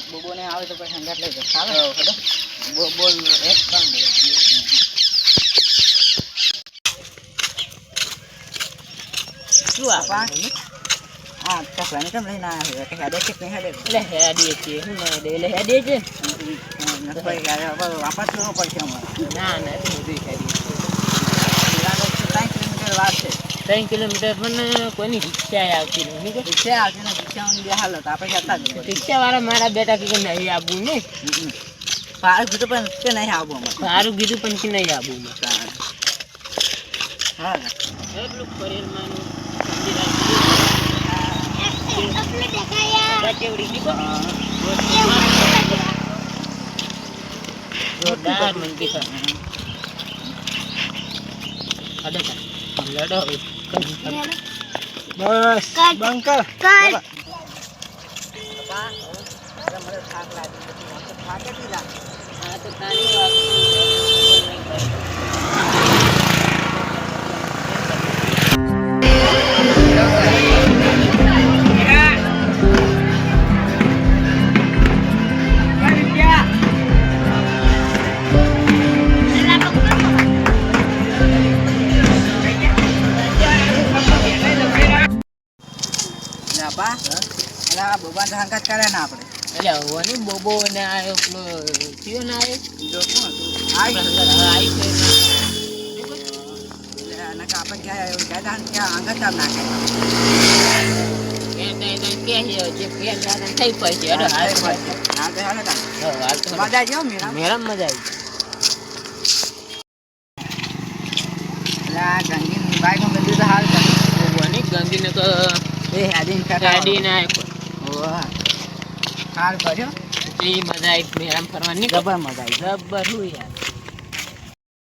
બોબો ને આવે તો પછી સંગાત લઈ જાય ચાલો બોલ એક કામ શું આપા હા કપડાને કેમ લઈને આવ્યા કે હેડે કે નહીં હેડે લે હેડી છે હું ના દે લે હેડે છે નફાઈ ગયા વાપસ કરવો પડશે અમારે ના ના બધી હેડી 3 કિલોમીટર વાર છે 3 કિલોમીટર પણ કોઈની રિક્ષા આવતી નહીં રિક્ષા આવતી ને રિક્ષાની બે હાલત આપણે જતા જ રિક્ષા વાળા મારા બેટા કે નહીં આવવું ને સારું કીધું પણ કે નહીં આવવું અમારે સારું કીધું પણ કે નહીં આવવું હા એટલું શરીરમાં જોરદાર મંકી છે લડો બસ બંકર કર બાપા મને થાક લાગી થાક જ લાગે હા તો તારી વાત બોબા હંકાત કરે ને આપણે એટલે હોવાની બોબો ને આયો પેલો કયો ના આયો જો કોણ આઈ છે એટલે આના કાપે ગયા ગાડાન ક્યાં આંગત આમ નાખે કે જે ફેર ગાડા થઈ પડી હેડો હાલ તો હાલ તો મજા આવી ગયો મેરા મજા આવી એટલે આ ગંગીની બાઈક માં બધું તો હાલ કરે બોબોની ગંગીને તો એ હાડીન કાઢી ના હાર કર્યો એ મજા આવી મેરામ ફરવાની જબર મજા આવી જબર હું યાર